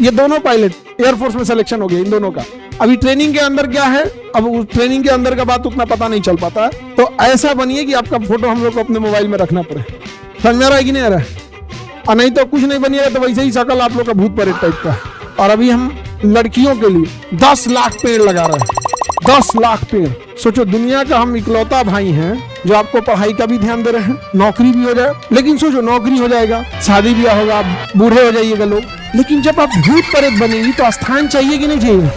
ये दोनों pilot air force में सिलेक्शन हो गया इन दोनों का। अभी ट्रेनिंग के अंदर क्या है, अब उस ट्रेनिंग के अंदर का बात उतना पता नहीं चल पाता है, तो ऐसा बनिए कि आपका फोटो हम लोग को अपने मोबाइल में रखना पड़े। समझ में आ रहा है कि नहीं आ रहा है? और नहीं तो कुछ नहीं बनिएगा तो वैसे ही शकल आप लोग का भूत प्रेत टाइप का। और अभी हम लड़कियों के लिए 10 लाख पेड़ लगा रहे हैं, 10 लाख पेड़। सोचो, दुनिया का हम इकलौता भाई हैं जो आपको पढ़ाई का भी ध्यान दे रहे हैं, नौकरी भी हो जाए। लेकिन सोचो, नौकरी हो जाएगा, शादी ब्याह होगा, आप बूढ़े हो जाइएगा लोग, लेकिन जब आप भूत प्रेत बनेंगी तो स्थान चाहिए कि नहीं चाहिए?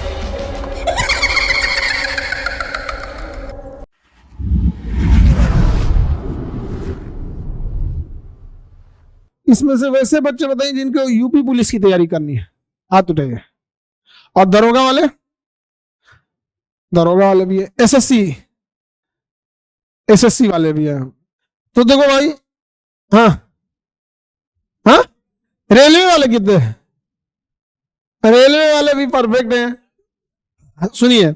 इसमें से वैसे बच्चे बताइए जिनको यूपी पुलिस की तैयारी करनी है, हाथ उठाइए। और दरोगा वाले, दरोगा वाले भी है, एसएससी वाले भी है। तो देखो भाई, हाँ हाँ, रेलवे वाले कितने हैं? रेलवे वाले भी परफेक्ट हैं। सुनिए,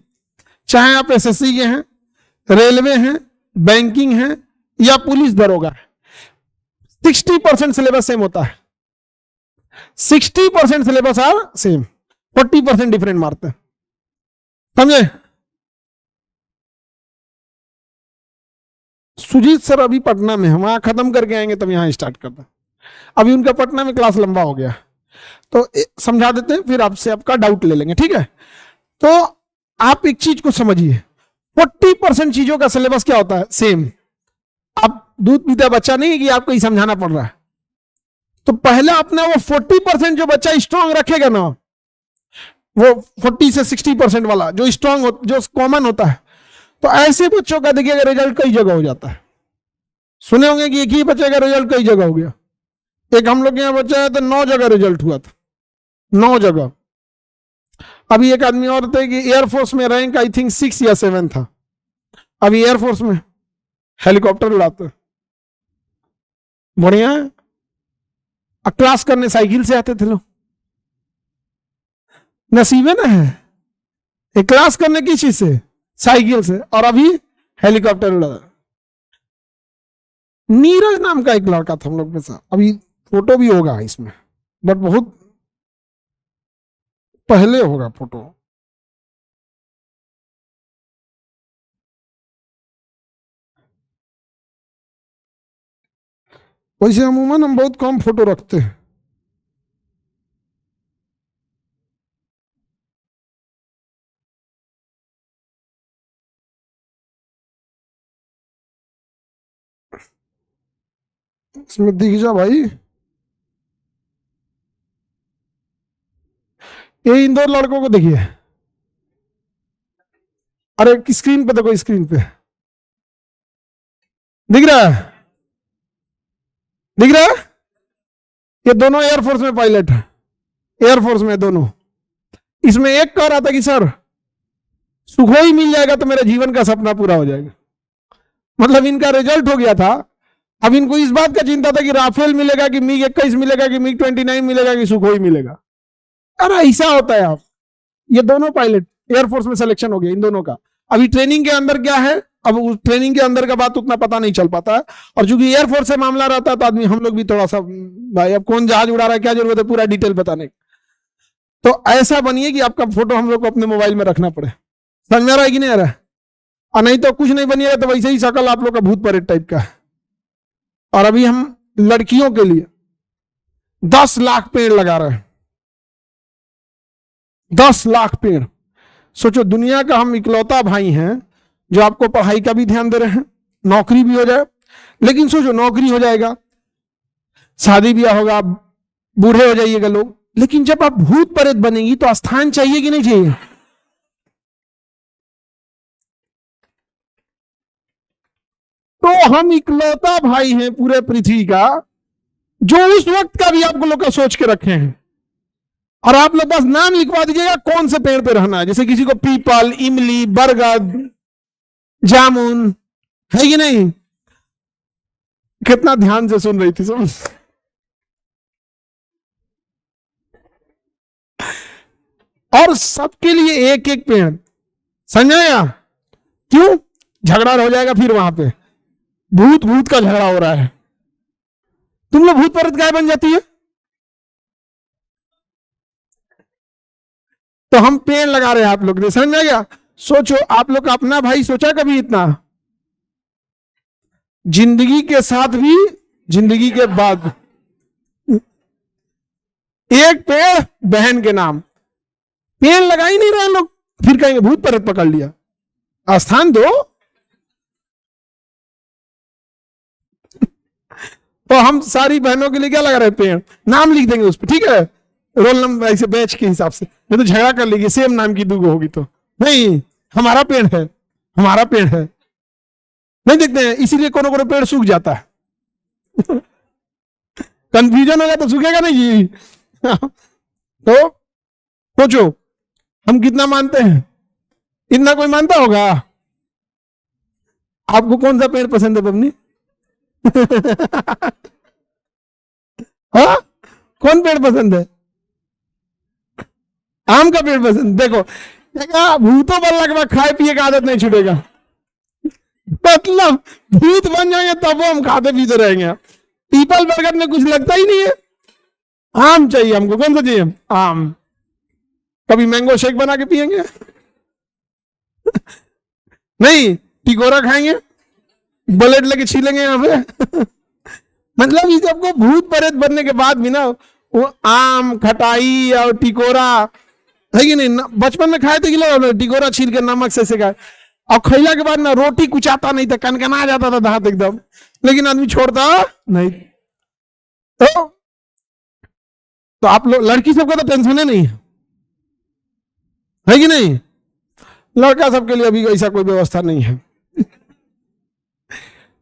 चाहे आप एसएससी के हैं, रेलवे हैं, बैंकिंग हैं या पुलिस दरोगा है, 60% सिलेबस सेम होता है। 60% सिलेबस आर सेम, 40% डिफरेंट मारते हैं। समझे? सुजीत सर अभी पटना में है, वहां खत्म करके आएंगे तब यहां स्टार्ट करते हैं। अभी उनका पटना में क्लास लंबा हो गया, तो समझा देते हैं, फिर आपसे आपका डाउट ले लेंगे, ठीक है? तो आप एक चीज को समझिए, 40% चीजों का सिलेबस क्या होता है? सेम। आप दूध पीता बच्चा नहीं है कि आपको ही समझाना पड़ रहा है। तो पहले अपना वो 40% जो बच्चा स्ट्रांग रखेगा ना, वो 40 से 60% वाला जो स्ट्रांग जो कॉमन होता है, तो ऐसे बच्चों का देखिएगा रिजल्ट कई जगह हो जाता है। सुने होंगे कि एक ही बच्चे का रिजल्ट कई जगह हो गया। एक हम लोग के यहाँ बच्चा है तो 9 जगह रिजल्ट हुआ था, 9 जगह। अभी एक आदमी और थे कि एयरफोर्स में रैंक आई थिंक 6 या 7 था, अभी एयरफोर्स में हेलीकॉप्टर उड़ाते, बढ़िया है। क्लास करने साइकिल से आते थे लोग, नसीबे ना है। एक क्लास करने की चीज से, साइकिल से, और अभी हेलीकॉप्टर उड़ा। नीरज नाम का एक लड़का था हम लोग के साथ, अभी फोटो भी होगा इसमें, बट बहुत पहले होगा फोटो। वैसे अमूमन हम बहुत कम फोटो रखते हैं। इसमें दिख जा भाई, ये इन 2 लड़कों को देखिए। अरे स्क्रीन पे देखो, स्क्रीन पे दिख रहा है, दिख रहा है? ये दोनों एयरफोर्स में पायलट है, एयरफोर्स में दोनों। इसमें एक कह रहा था कि सर सुखोई मिल जाएगा तो मेरा जीवन का सपना पूरा हो जाएगा। मतलब इनका रिजल्ट हो गया था, अब इनको इस बात का चिंता था कि राफेल मिलेगा कि मिग 21 मिलेगा कि मिग 29 मिलेगा कि सुखोई मिलेगा। अरे ऐसा होता है। आप ये दोनों पायलट एयरफोर्स में सिलेक्शन हो गया इन दोनों का। अभी ट्रेनिंग के अंदर क्या है, अब उस ट्रेनिंग के अंदर का बात उतना पता नहीं चल पाता है, और चूंकि एयरफोर्स से मामला रहता है तो आदमी हम लोग भी थोड़ा सा, भाई अब कौन जहाज उड़ा रहा है, क्या जरूरत है पूरा डिटेल बताने की। तो ऐसा बनिए कि आपका फोटो हम लोग को अपने मोबाइल में रखना पड़े। समझ में आ रहा है कि नहीं आ रहा है? और नहीं तो कुछ नहीं बनिएगा तो वैसे ही शकल आप लोग का भूत प्रेत टाइप का है। और अभी हम लड़कियों के लिए 10 लाख पेड़ लगा रहे हैं, 10 लाख पेड़। सोचो, दुनिया का हम इकलौता भाई हैं जो आपको पढ़ाई का भी ध्यान दे रहे हैं, नौकरी भी हो जाए। लेकिन सोचो, नौकरी हो जाएगा, शादी ब्याह होगा, आप बूढ़े हो जाइएगा लोग, लेकिन जब आप भूत प्रेत बनेंगी तो स्थान चाहिए कि नहीं चाहिए? तो हम इकलौता भाई हैं पूरे पृथ्वी का जो उस वक्त का भी आप लोग का सोच के रखे हैं। और आप लोग बस नाम लिखवा दीजिएगा कौन से पेड़ पे रहना है। जैसे किसी को पीपल, इमली, बरगद, जामुन, है कि नहीं? कितना ध्यान से सुन रही थी समझ। और सबके लिए एक एक पेड़, समझाया? क्यों? झगड़ा हो जाएगा फिर वहां पे, भूत भूत का झगड़ा हो रहा है। तुम लोग भूत प्रेत गाय बन जाती है। तो हम पेड़ लगा रहे हैं, आप लोग समझ में आ गया? सोचो आप लोग का अपना भाई सोचा कभी इतना? जिंदगी के साथ भी, जिंदगी के बाद एक पेड़ बहन के नाम, पेड़ लगा ही नहीं रहे लोग, फिर कहेंगे भूत प्रेत पकड़ लिया। स्थान दो। तो हम सारी बहनों के लिए क्या लगा रहे हैं? पेड़। नाम लिख देंगे उस पर, ठीक है, रोल नंबर ऐसे बैच के हिसाब से, नहीं तो झगड़ा कर लेंगे सेम नाम की दूगो होगी तो। नहीं, हमारा पेड़ है, हमारा पेड़ है, नहीं देखते हैं, इसीलिए कोनो कोनो पेड़ सूख जाता है। कंफ्यूजन होगा तो सूखेगा नहीं जी। तो सोचो हम कितना मानते हैं, इतना कोई मानता होगा? आपको कौन सा पेड़ पसंद है बबनी? हाँ, कौन पेड़ पसंद है? आम का पेड़ पसंद। देखो भूतों पर लगभग खाए पिए का आदत नहीं छूटेगा, मतलब भूत बन जाएंगे तब वो हम खाते पीते रहेंगे। पीपल बरगद में कुछ लगता ही नहीं है, आम चाहिए हमको। कौन सा चाहिए? आम। कभी मैंगो शेक बना के पियेंगे? नहीं, टिकोरा खाएंगे, बुलेट लेके छीलेंगे यहाँ पे। मतलब इस सबको भूत प्रेत बनने के बाद भी ना वो आम, खटाई और टिकोरा है कि नहीं? बचपन में खाए थे कि लोग टिकोरा छील के नमक से खाए, और खैला के बाद ना रोटी कुछ आता नहीं था, कनकना जाता था दांत एकदम, लेकिन आदमी छोड़ता नहीं। तो आप लोग लड़की सबका तो टेंशन है नहीं है कि नहीं? लड़का सबके लिए अभी ऐसा कोई व्यवस्था नहीं है।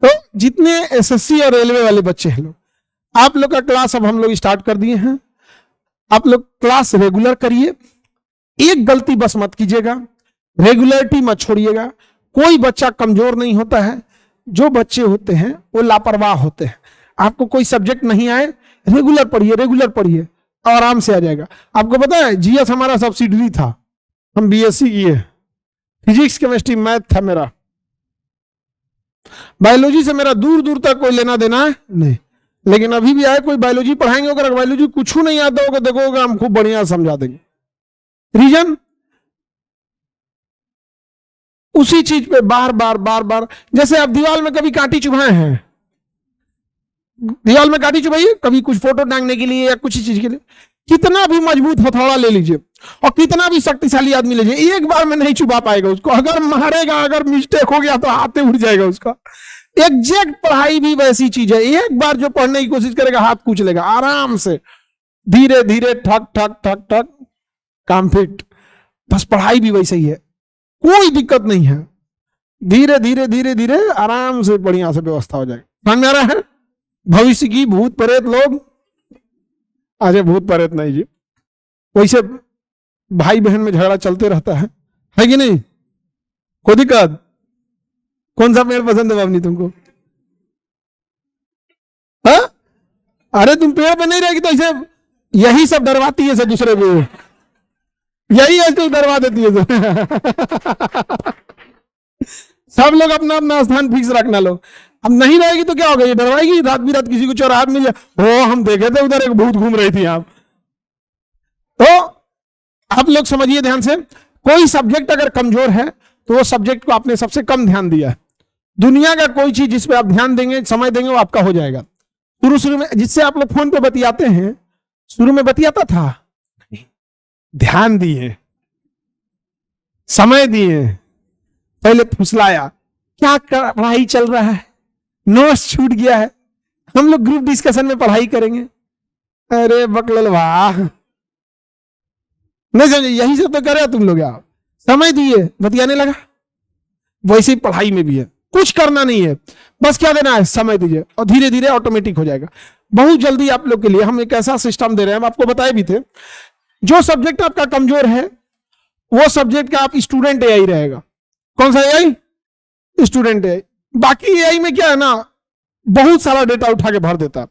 तो जितने एसएससी और रेलवे वाले बच्चे हैं लोग, आप लोग का क्लास अब हम लोग स्टार्ट कर दिए हैं। आप लोग क्लास रेगुलर करिए, एक गलती बस मत कीजिएगा, रेगुलरिटी मत छोड़िएगा। कोई बच्चा कमजोर नहीं होता है, जो बच्चे होते हैं वो लापरवाह होते हैं। आपको कोई सब्जेक्ट नहीं आए, रेगुलर पढ़िए, रेगुलर पढ़िए, आराम से आ जाएगा। आपको पता है जीएस हमारा सब्सिडरी था, हम बीएससी किए, फिजिक्स केमिस्ट्री मैथ था मेरा, बायोलॉजी से मेरा दूर दूर तक कोई लेना देना है नहीं। लेकिन अभी भी आए कोई बायोलॉजी पढ़ाएंगे, अगर बायोलॉजी कुछ नहीं आता होगा देखोगे हम खूब बढ़िया समझा देंगे। रीजन उसी चीज पे बार बार बार बार, जैसे आप दीवार में कभी कांटी चुभाए हैं, दीवार में कांटी चुभाइए कभी, कुछ फोटो टांगने के लिए या कुछ चीज के लिए, कितना भी मजबूत हथौड़ा ले लीजिए और कितना भी शक्तिशाली आदमी लीजिए, एक बार में नहीं छुपा पाएगा उसको। अगर मारेगा, अगर मिस्टेक हो गया तो हाथ उड़ जाएगा उसका। एग्जैक्ट पढ़ाई भी वैसी चीज है, एक बार जो पढ़ने की कोशिश करेगा हाथ कूच लेगा आराम से, धीरे धीरे ठक ठक ठक ठक काम फिट। बस पढ़ाई भी वैसे ही है, कोई दिक्कत नहीं है, धीरे धीरे धीरे धीरे आराम से बढ़िया से व्यवस्था हो जाएगी। समझ में आ रहा है? भविष्य की भूत प्रेत लोग, आज भूत प्रेत नहीं जी, वैसे भाई बहन में झगड़ा चलते रहता है कि नहीं? कोई दिक्कत? कौन सा पेड़ पसंद है बाबनी तुमको? हाँ? अरे तुम पेड़ पे नहीं रहेगी तो ऐसे यही सब डरवाती है सब दूसरे को, यही ऐसे डरवा देती है सब लोग अपना अपना स्थान फिक्स रखना लो। अब नहीं रहेगी तो क्या होगा? ये डरवाएगी, रात बिरात किसी को चौराहा मिल जाए, हो हम देखे थे उधर एक भूत घूम रही थी आप। तो आप लोग समझिए ध्यान से, कोई सब्जेक्ट अगर कमजोर है तो वो सब्जेक्ट को आपने सबसे कम ध्यान दिया। दुनिया का कोई चीज जिस पे आप ध्यान देंगे, समय देंगे, वो आपका हो जाएगा। शुरू शुरू में जिससे आप लोग फोन पे बतियाते हैं, शुरू में बतियाता था, ध्यान दिए, समय दिए, पहले फुसलाया, क्या पढ़ाई चल रहा है, नोट्स छूट गया है, हम लोग ग्रुप डिस्कशन में पढ़ाई करेंगे। अरे बकलल वाह, नहीं समझे? यही सब तो करे तुम लोग यार, समय दिए बतियाने लगा। वैसे ही पढ़ाई में भी है, कुछ करना नहीं है, बस क्या देना है, समय दीजिए और धीरे धीरे ऑटोमेटिक हो जाएगा। बहुत जल्दी आप लोग के लिए हम एक ऐसा सिस्टम दे रहे हैं, हम आपको बताए भी थे, जो सब्जेक्ट आपका कमजोर है वो सब्जेक्ट का आप स्टूडेंट एआई रहेगा। कौन सा एआई? Student AI. बाकी एआई में क्या है ना, बहुत सारा डेटा उठा के भर देता है।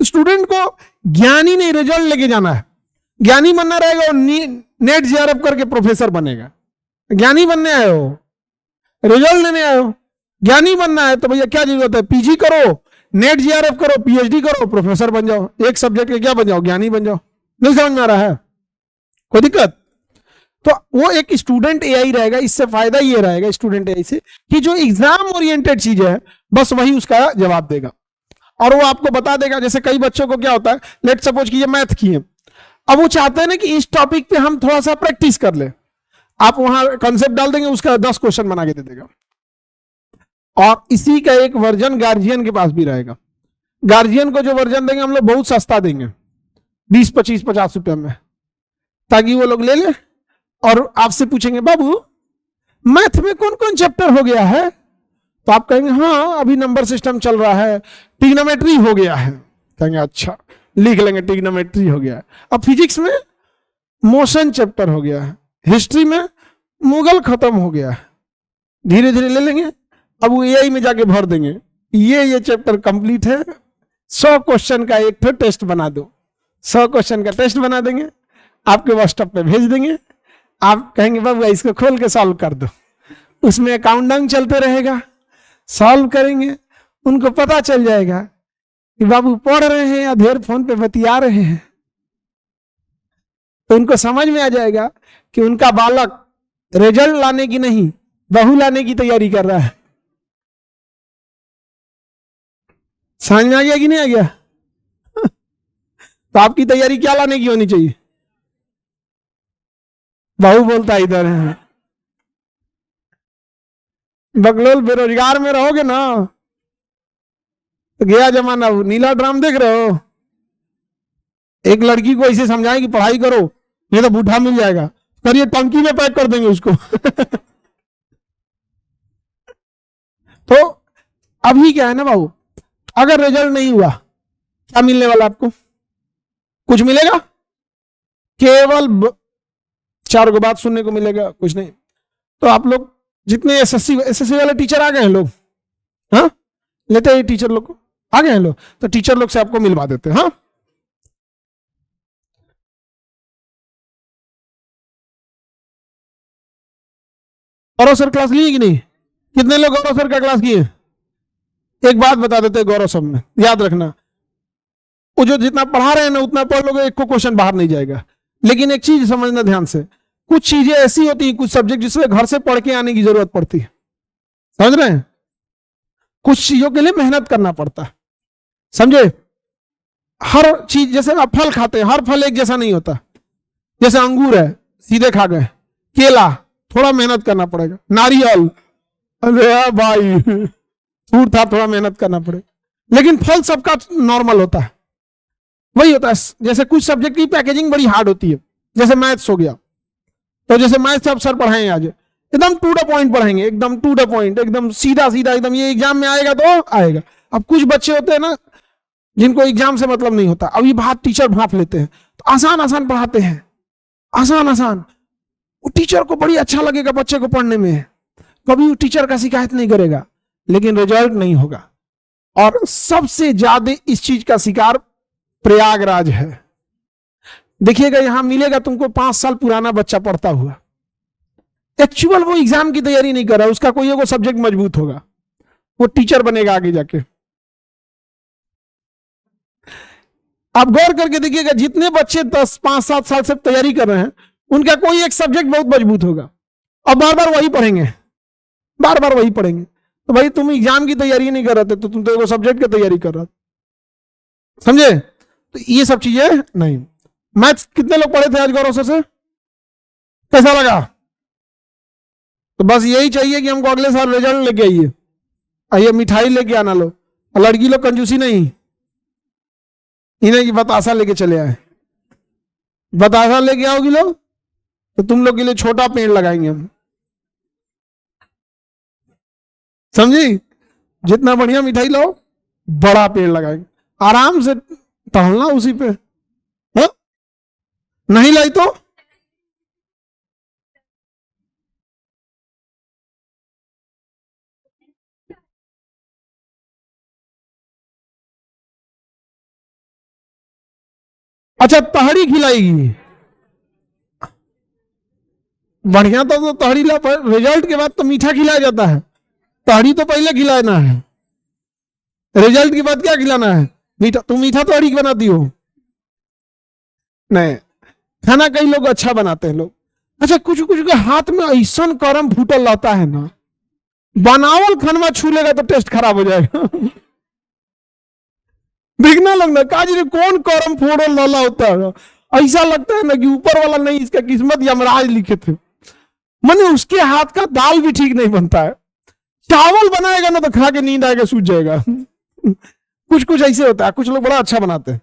स्टूडेंट को ज्ञानी नहीं, रिजल्ट लेके जाना है। ज्ञानी बनना रहेगा और नेट जेआरएफ करके प्रोफेसर बनेगा। ज्ञानी बनने आए हो, रिजल्ट लेने आए हो, ज्ञानी बनना है तो भैया क्या जरूरत है, पीजी करो, नेट जेआरएफ करो, पीएचडी करो, प्रोफेसर बन जाओ। एक सब्जेक्ट के क्या बन जाओ, ज्ञानी बन जाओ। नहीं समझ में आ रहा है? कोई दिक्कत? तो वो एक स्टूडेंट एआई रहेगा। इससे फायदा ये रहेगा स्टूडेंट एआई से कि जो एग्जाम ओरिएंटेड चीजें है बस वही उसका जवाब देगा और वो आपको बता देगा। जैसे कई बच्चों को क्या होता है, लेट सपोज कि ये मैथ की है, अब वो चाहते हैं ना कि इस टॉपिक पे हम थोड़ा सा प्रैक्टिस कर ले। आप वहां कंसेप्ट डाल देंगे, उसका 10 क्वेश्चन बना के दे देगा। और इसी का एक वर्जन गार्जियन के पास भी रहेगा। गार्जियन को जो वर्जन देंगे हम लोग बहुत सस्ता देंगे, 20, 25, 50 रुपए में, ताकि वो लोग ले ले और आपसे पूछेंगे बाबू मैथ में कौन कौन चैप्टर हो गया है, तो आप कहेंगे हाँ अभी नंबर सिस्टम चल रहा है, ट्रिग्नोमेट्री हो गया है। कहेंगे अच्छा, लिख लेंगे ट्रिग्नोमेट्री हो गया है। अब फिजिक्स में मोशन चैप्टर हो गया है, हिस्ट्री में मुगल खत्म हो गया है। धीरे धीरे ले लेंगे, अब वो एआई में जाके भर देंगे, ये चैप्टर कंप्लीट है, 100 क्वेश्चन का एक तो टेस्ट बना दो। 100 क्वेश्चन का टेस्ट बना देंगे, आपके व्हाट्सएप पे भेज देंगे। आप कहेंगे बाबू इसको खोल के सॉल्व कर दो, उसमें काउंटडाउन चलते रहेगा, सॉल्व करेंगे। उनको पता चल जाएगा कि बाबू पढ़ रहे हैं या ढेर फोन पे बतिया रहे हैं। तो उनको समझ में आ जाएगा कि उनका बालक रिजल्ट लाने की नहीं, बहू लाने की तैयारी कर रहा है। समझ में आ गया कि नहीं आ गया? तो आपकी तैयारी क्या लाने की होनी चाहिए? बहू बोलता इधर है। बगलोल बेरोजगार में रहोगे ना तो गया जमाना। नीला ड्राम देख रहे हो, एक लड़की को ऐसे समझाएं कि पढ़ाई करो नहीं तो बूढ़ा मिल जाएगा, करिए टंकी में पैक कर देंगे उसको। तो अभी क्या है ना बाबू, अगर रिजल्ट नहीं हुआ क्या मिलने वाला आपको? कुछ मिलेगा? केवल 4 को बात सुनने को मिलेगा, कुछ नहीं। तो आप लोग जितने एसएससी वाले टीचर आ गए हैं लोग, हाँ लेते हैं टीचर लोग को, आ गए हैं लोग, तो टीचर लोग से आपको मिलवा देते हैं। हाँ गौरव सर क्लास लिए कि नहीं? कितने लोग गौरव सर का क्लास किए? एक बात बता देते हैं गौरव सर में, याद रखना, वो जो जितना पढ़ा रहे हैं ना उतना पढ़ लोगे, एक को क्वेश्चन बाहर नहीं जाएगा। लेकिन एक चीज समझना ध्यान से, कुछ चीजें ऐसी होती हैं, कुछ सब्जेक्ट जिसमें घर से पढ़ के आने की जरूरत पड़ती है। समझ रहे हैं? कुछ चीजों के लिए मेहनत करना पड़ता है, समझे? हर चीज, जैसे आप फल खाते हैं, हर फल एक जैसा नहीं होता। जैसे अंगूर है सीधे खा गए, केला थोड़ा मेहनत करना पड़ेगा, नारियल अरे भाई फूड था थोड़ा मेहनत करना पड़ेगा। लेकिन फल सबका नॉर्मल होता है, वही होता है। जैसे कुछ सब्जेक्ट की पैकेजिंग बड़ी हार्ड होती है, जैसे मैथ्स हो गया, तो जैसे मैथ्स आप सर पढ़ाएंगे आज एकदम टू द पॉइंट पढ़ाएंगे, एकदम टू द पॉइंट, एकदम सीधा सीधा, एकदम ये एग्जाम में आएगा तो आएगा। अब कुछ बच्चे होते हैं ना जिनको एग्जाम से मतलब नहीं होता, अब ये बात टीचर भाप लेते हैं तो आसान आसान पढ़ाते हैं, आसान आसान। वो टीचर को बड़ी अच्छा लगेगा बच्चे को पढ़ने में, कभी वो टीचर का शिकायत नहीं करेगा, लेकिन रिजल्ट नहीं होगा। और सबसे ज्यादा इस चीज का शिकार प्रयागराज है। देखिएगा यहां मिलेगा तुमको 5 साल पुराना बच्चा पढ़ता हुआ, एक्चुअल वो एग्जाम की तैयारी नहीं कर रहा, उसका कोई एगो सब्जेक्ट मजबूत होगा, वो टीचर बनेगा आगे जाके। आप गौर करके देखिएगा जितने बच्चे 10, 5, 7 साल से तैयारी कर रहे हैं, उनका कोई एक सब्जेक्ट बहुत मजबूत होगा और बार बार वही पढ़ेंगे, बार बार वही पढ़ेंगे। तो भाई तुम एग्जाम की तैयारी नहीं कर रहे थे, तो तुम तो एगो सब्जेक्ट की तैयारी कर रहे थे, समझे? तो ये सब चीजें नहीं। मैथ्स कितने लोग पढ़े थे आज गौरव सर से? कैसा लगा? तो बस यही चाहिए कि हमको अगले साल रिजल्ट लेके आइए, आइए मिठाई लेके आना लो, और लड़की लोग कंजूसी नहीं, इन्हें की बतासा लेके चले आए। बतासा लेके आओगी लोग तो तुम लोग के लिए छोटा पेड़ लगाएंगे हम, समझी? जितना बढ़िया मिठाई लाओ बड़ा पेड़ लगाएंगे, आराम से टहलना उसी पे। है? नहीं लाई तो अच्छा तहरी खिलाएगी, बढ़िया। तो तहरी ला, रिजल्ट के बाद तो मीठा खिलाया जाता है, तहरी तो पहले खिलाना है, रिजल्ट के बाद क्या खिलाना है? मीठा। तुम मीठा तहरी बनाती हो? नहीं, खाना कई लोग अच्छा बनाते हैं लोग, अच्छा, कुछ कुछ के हाथ में ऐसा करम फूटल रहता है ना, बनावल खनवा छू लेगा तो टेस्ट खराब हो जाएगा। देखना लगना काजी ने कौन करम फोड़ल लाला होता है, ऐसा लगता है ना कि ऊपर वाला नहीं, इसका किस्मत यमराज लिखे थे। माने उसके हाथ का दाल भी ठीक नहीं बनता है, चावल बनाएगा ना तो खा के नींद आएगा, सूझ जाएगा। कुछ कुछ ऐसे होता है, कुछ लोग बड़ा अच्छा बनाते हैं।